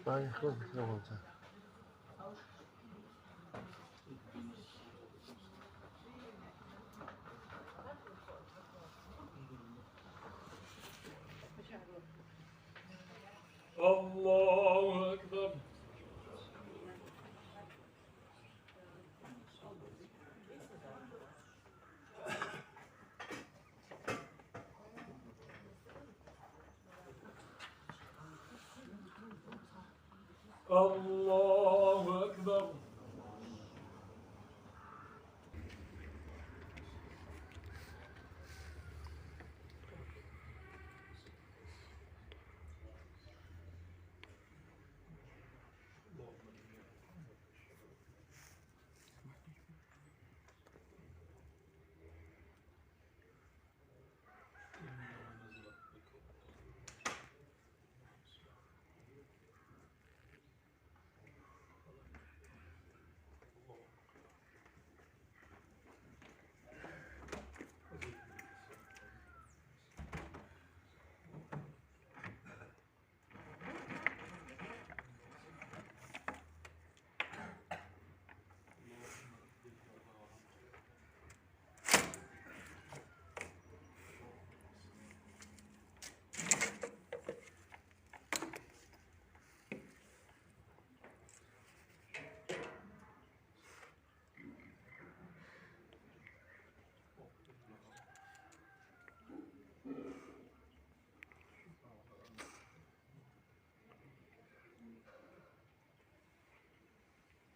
طيب خذ يلا. الله أكبر. الله أكبر.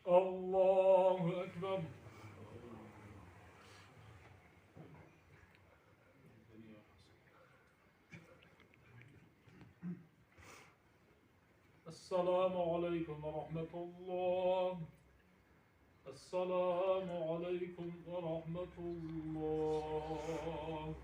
الله أكبر. السلام عليكم ورحمة الله. السلام عليكم ورحمة الله.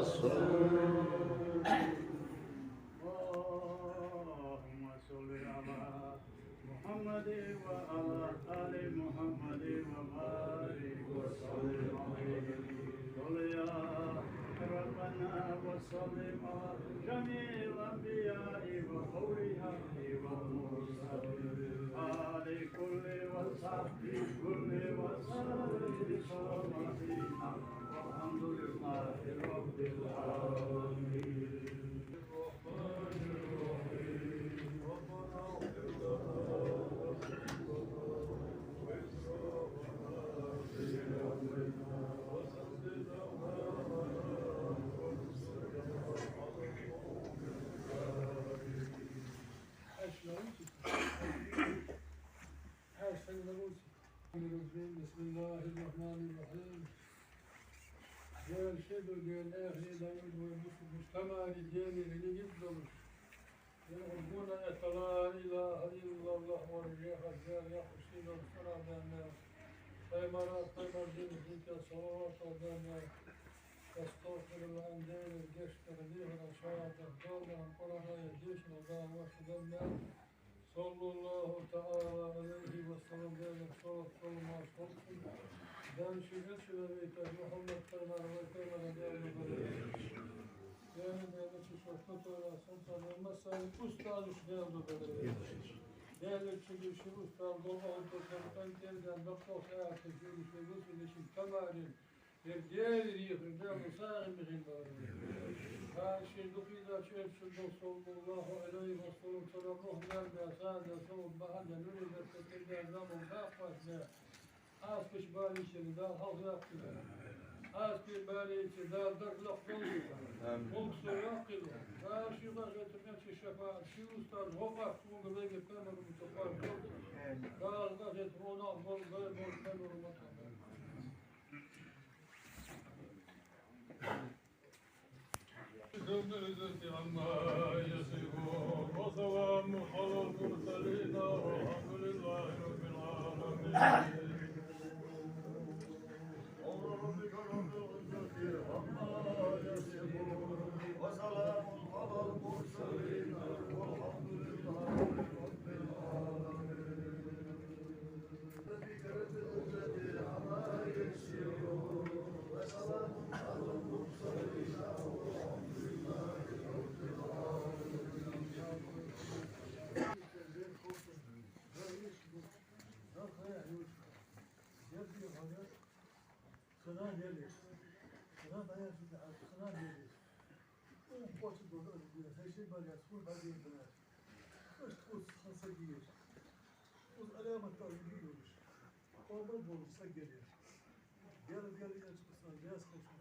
اللهم صل على محمد وعلى آل محمد وبارك وسلم عليه صل يا ربنا وسلم على جميع الأنبياء والأولياء والمرسلين آل كل وصحب كل وسلم صلاتنا والحمد لله رب العالمين. بسم الله الرحمن الرحيم. Gel şedu gel ehli dayud ve mujtema rijali ili giddalı. يرغبون أن لا إله إلا الله والرياح الجارية يحسين الصلاة بأنها خيمرات خيمر دين ذيك صلوات وبأنها تستغفر الأندين الجيش تغذيه الأشعار تهدون قرنا يجيش الله وسلمنا صلى الله تعالى عليه وسلم بين الصلاة والسلام والسلام دان شبه بيت محمد خيمر وخيمر دين yani devlet sohbet arasında tanınmazsa ustad işleyen de devlet çekişi ustad olmadan terden doktor hayatı görüşü tamamen bir diğer yıkımda musahibin var. Her şey dokuyla çöpsün sallallahu aleyhi ve sellem sallallahu aleyhi ve sellem bahane nuri ve tekrar zaman bakmasına asmış bari için daha halk yaptı. Asbir bari için daha darlık Olsun yakın. Her şeyden getirmek için şefaat. Şu ustad hopar sungu ve getirmek mutfak. Daha da getir onu bol ben onu Döndürüzü amma yasifu ve selamu alel mursalin velhamdülillahi rabbil alemin. Sınav gelir. Sınav dayağı sınav gelir. O postu dolu ödüyor. Her şey var ya. Sınav var diye bırak. İşte o sıkıntısı giyiyor. O alametler giyiyormuş. Orada bulursa gelir. Yarın çıkırsan beyaz koşun.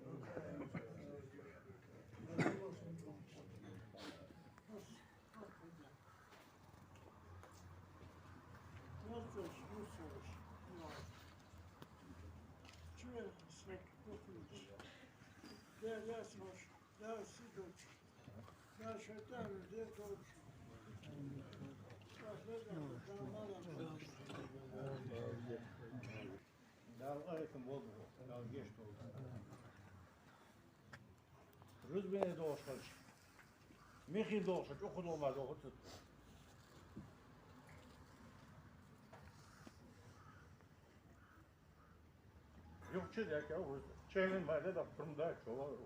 Rüzbene doğuşlar. Mihil doğuşlar. Okud olmaz. Okud. Yok çiğdek ya. Çeğinin var da fırında çoğu.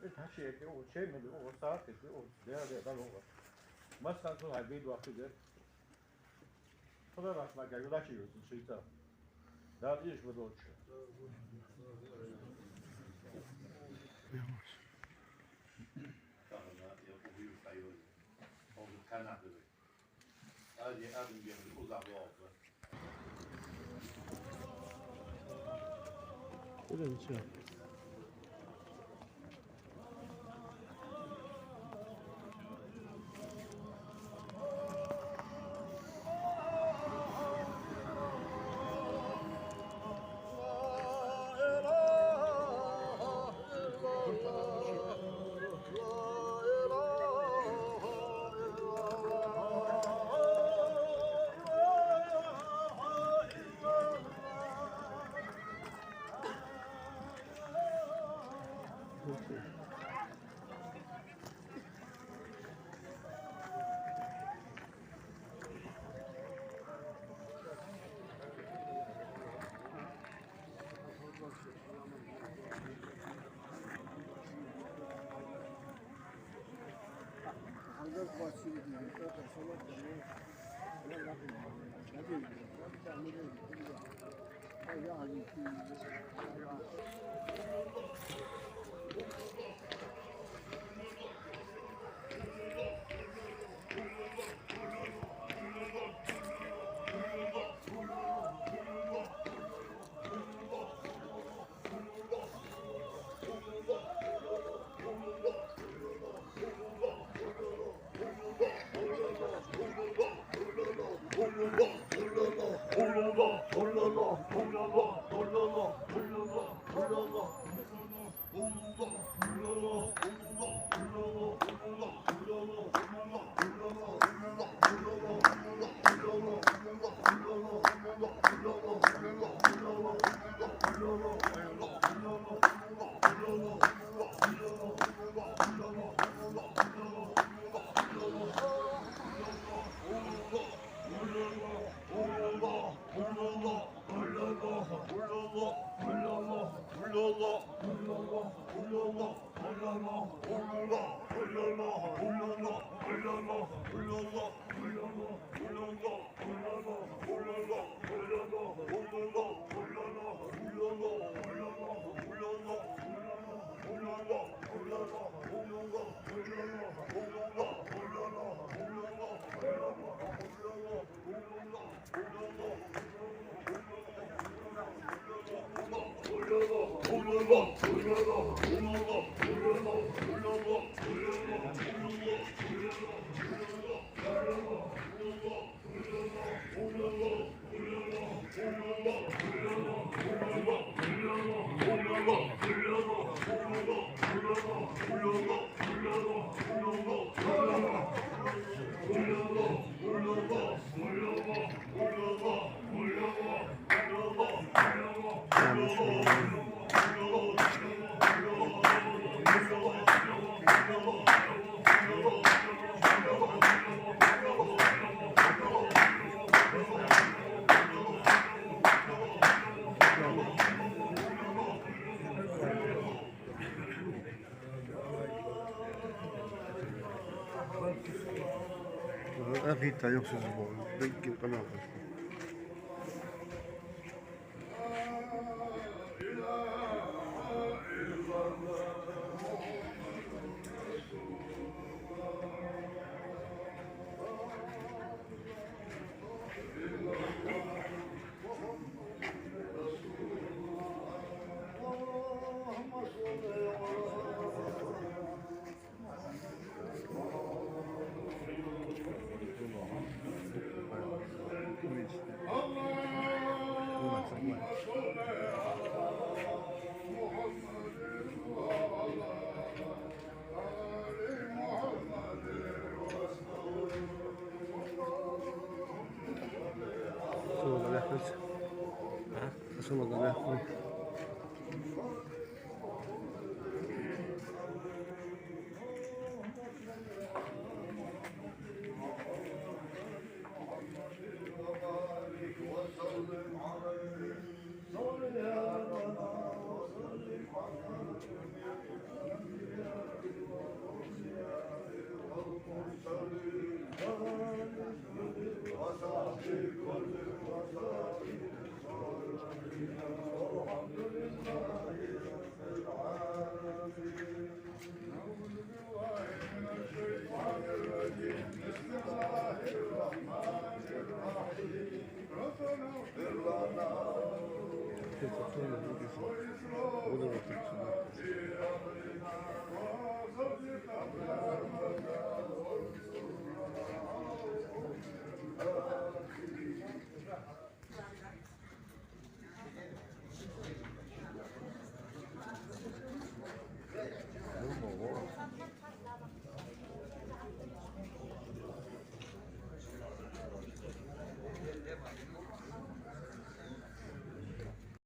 Bir taşı yedi. O çeğmedi. O saat etti. O değerli dal olur. Mastan sonra bir vaktidir. Sonra bakma gel. Yola çiğiyorsun. Şeytan. Daha bir iş bu doğuşuyor. Öyle mi? أخي تايوك سيزبو بيجي قناة